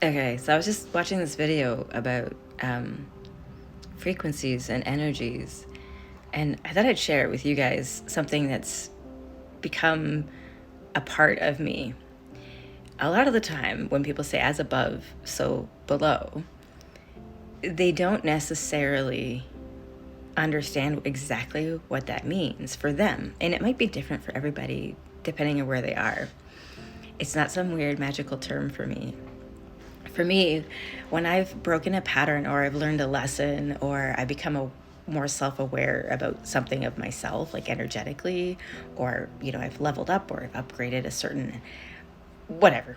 Okay, so I was just watching this video about frequencies and energies, and I thought I'd share it with you guys, something that's become a part of me. A lot of the time, when people say as above, so below, they don't necessarily understand exactly what that means for them. And it might be different for everybody depending on where they are. It's not some weird magical term for me. For me, when I've broken a pattern or I've learned a lesson or I become more self-aware about something of myself, like energetically, or, I've leveled up or I've upgraded a certain, whatever,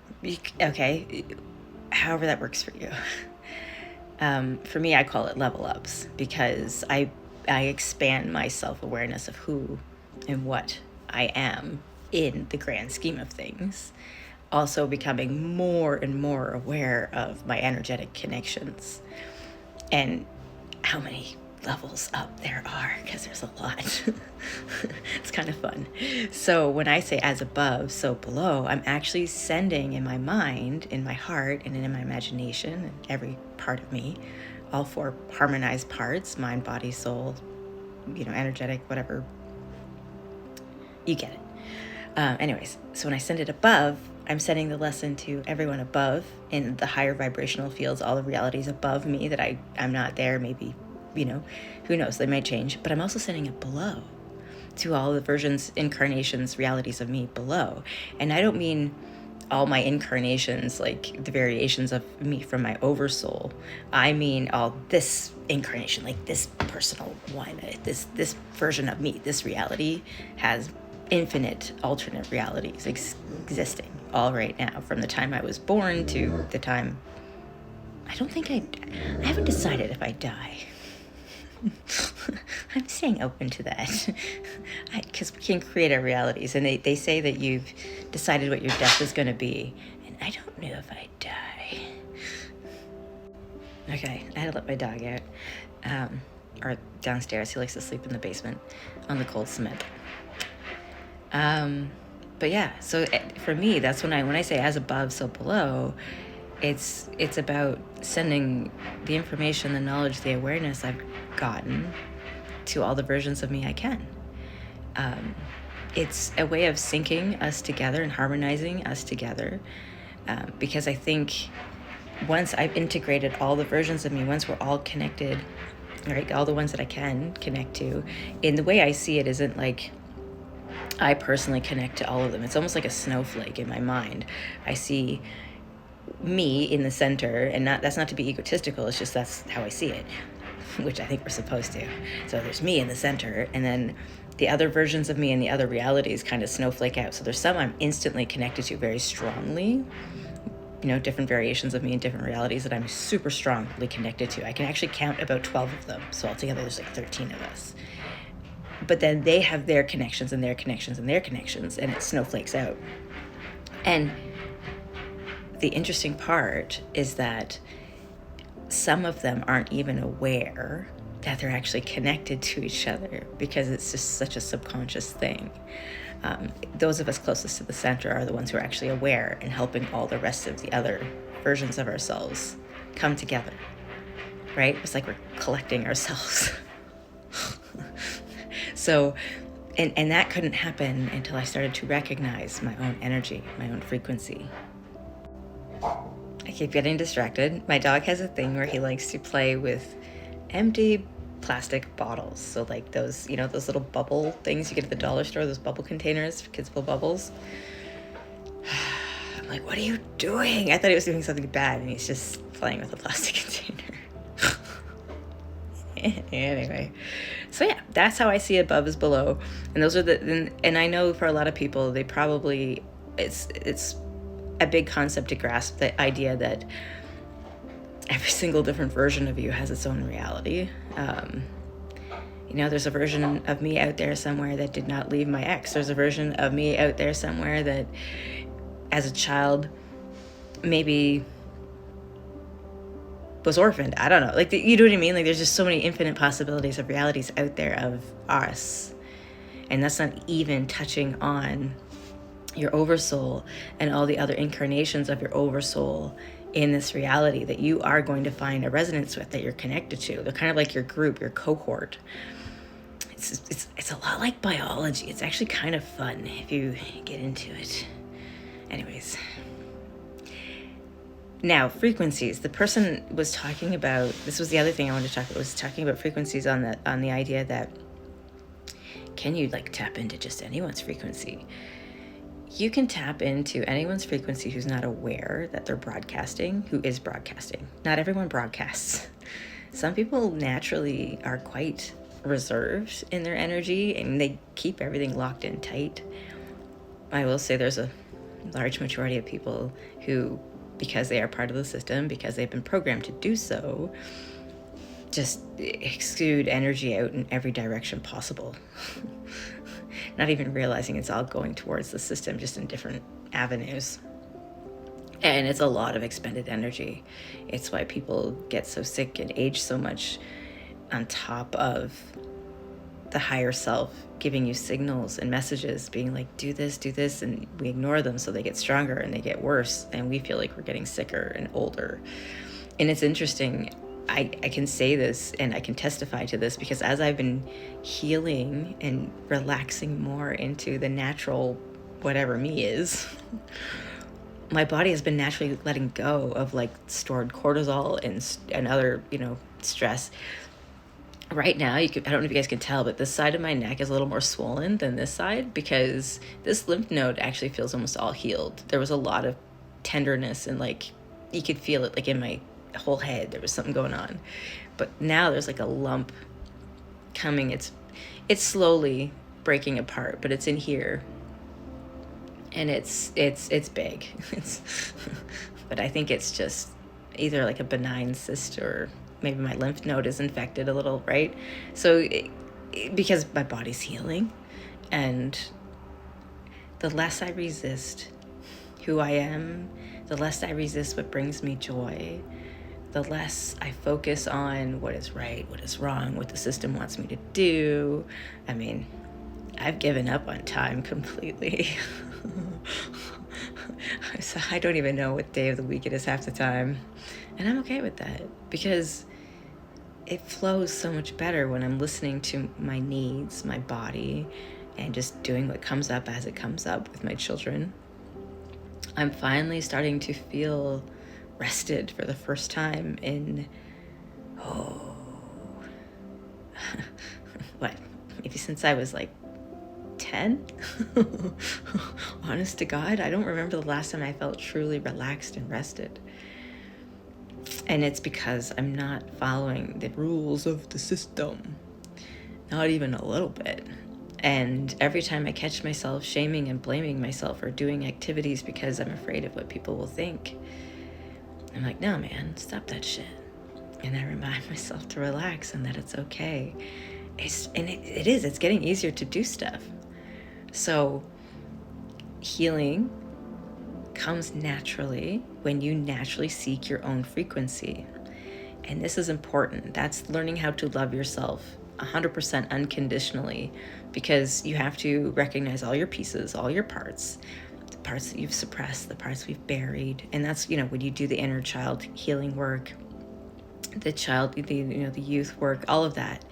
okay, however that works for you. For me, I call it level ups because I expand my self-awareness of who and what I am in the grand scheme of things. Also becoming more and more aware of my energetic connections and how many levels up there are, because there's a lot. It's kind of fun. So when I say as above, so below, I'm actually sending in my mind, in my heart, and in my imagination, and every part of me, all four harmonized parts, mind, body, soul, energetic, whatever, you get it. Anyways, so when I send it above, I'm sending the lesson to everyone above in the higher vibrational fields, all the realities above me that I'm not there. Maybe, who knows, they might change. But I'm also sending it below to all the versions, incarnations, realities of me below. And I don't mean all my incarnations, like the variations of me from my oversoul. I mean all this incarnation, like this personal one, this version of me, this reality has infinite alternate realities existing all right now, from the time I was born to the time I haven't decided if I die. I'm staying open to that because we can create our realities, and they say that you've decided what your death is going to be, and I don't know if I die. Okay, I had to let my dog out, or downstairs. He likes to sleep in the basement on the cold cement. But yeah, so for me, that's when I say as above, so below, it's about sending the information, the knowledge, the awareness I've gotten to all the versions of me I can. It's a way of syncing us together and harmonizing us together, because I think once I've integrated all the versions of me, once we're all connected, right, all the ones that I can connect to, in the way I see it isn't like I personally connect to all of them. It's almost like a snowflake in my mind. I see me in the center, and that's not to be egotistical, it's just that's how I see it, which I think we're supposed to. So there's me in the center, and then the other versions of me and the other realities kind of snowflake out. So there's some I'm instantly connected to very strongly, different variations of me in different realities that I'm super strongly connected to. I can actually count about 12 of them. So altogether there's like 13 of us. But then they have their connections and their connections and their connections, and it snowflakes out. And the interesting part is that some of them aren't even aware that they're actually connected to each other, because it's just such a subconscious thing. Those of us closest to the center are the ones who are actually aware and helping all the rest of the other versions of ourselves come together, right? It's like we're collecting ourselves. So, and that couldn't happen until I started to recognize my own energy, my own frequency. I keep getting distracted. My dog has a thing where he likes to play with empty plastic bottles. So like those, those little bubble things you get at the dollar store, those bubble containers for kids' full bubbles. I'm like, what are you doing? I thought he was doing something bad, and he's just playing with a plastic container. Anyway, so yeah, that's how I see above is below. And those are and I know for a lot of people, they probably, it's a big concept to grasp, the idea that every single different version of you has its own reality. There's a version of me out there somewhere that did not leave my ex. There's a version of me out there somewhere that as a child maybe was orphaned. I don't know. Like, you know what I mean? Like, there's just so many infinite possibilities of realities out there of us. And that's not even touching on your oversoul and all the other incarnations of your oversoul in this reality that you are going to find a resonance with, that you're connected to. They're kind of like your group, your cohort. It's a lot like biology. It's actually kind of fun if you get into it. Anyways. Now, frequencies. The person was talking about, this was the other thing I wanted to talk about, was talking about frequencies on the idea that, can you like tap into just anyone's frequency? You can tap into anyone's frequency who's not aware that they're broadcasting, who is broadcasting. Not everyone broadcasts. Some people naturally are quite reserved in their energy and they keep everything locked in tight. I will say there's a large majority of people who, because they are part of the system, because they've been programmed to do so, just exude energy out in every direction possible. Not even realizing it's all going towards the system, just in different avenues. And it's a lot of expended energy. It's why people get so sick and age so much, on top of the higher self giving you signals and messages being like, do this, and we ignore them, so they get stronger and they get worse, and we feel like we're getting sicker and older. And it's interesting, I can say this and I can testify to this, because as I've been healing and relaxing more into the natural whatever me is, my body has been naturally letting go of like stored cortisol and other, stress. Right now, I don't know if you guys can tell, but this side of my neck is a little more swollen than this side, because this lymph node actually feels almost all healed. There was a lot of tenderness and like, you could feel it like in my whole head. There was something going on. But now there's like a lump coming. It's slowly breaking apart, but it's in here. And it's big. But I think it's just either like a benign cyst, or maybe my lymph node is infected a little, right? So because my body's healing, and the less I resist who I am, the less I resist what brings me joy, the less I focus on what is right, what is wrong, what the system wants me to do. I mean, I've given up on time completely. So I don't even know what day of the week it is half the time. And I'm okay with that, because it flows so much better when I'm listening to my needs, my body, and just doing what comes up as it comes up with my children. I'm finally starting to feel rested for the first time in, maybe since I was like 10? Honest to God, I don't remember the last time I felt truly relaxed and rested. And it's because I'm not following the rules of the system. Not even a little bit. And every time I catch myself shaming and blaming myself for doing activities because I'm afraid of what people will think, I'm like, no, man, stop that shit. And I remind myself to relax and that it's okay. It's getting easier to do stuff. So healing comes naturally when you naturally seek your own frequency. And this is important. That's learning how to love yourself 100% unconditionally, because you have to recognize all your pieces, all your parts, the parts that you've suppressed, the parts we've buried. And that's, when you do the inner child healing work, the youth work, all of that.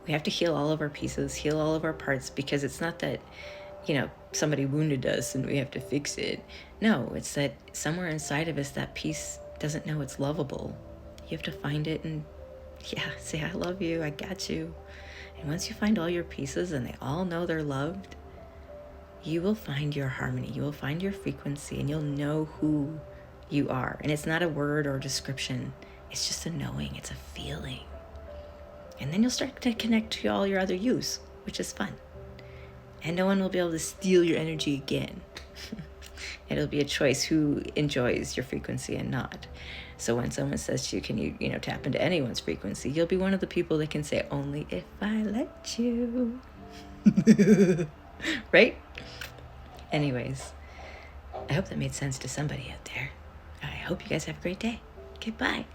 We have to heal all of our pieces, heal all of our parts, because it's not that, somebody wounded us and we have to fix it. No, it's that somewhere inside of us, that piece doesn't know it's lovable. You have to find it and say, I love you, I got you. And once you find all your pieces and they all know they're loved, you will find your harmony, you will find your frequency, and you'll know who you are. And it's not a word or a description, it's just a knowing, it's a feeling. And then you'll start to connect to all your other yous, which is fun. And no one will be able to steal your energy again. It'll be a choice who enjoys your frequency and not. So when someone says to you, can you, tap into anyone's frequency, you'll be one of the people that can say, only if I let you. Right? Anyways, I hope that made sense to somebody out there. I hope you guys have a great day. Okay, bye.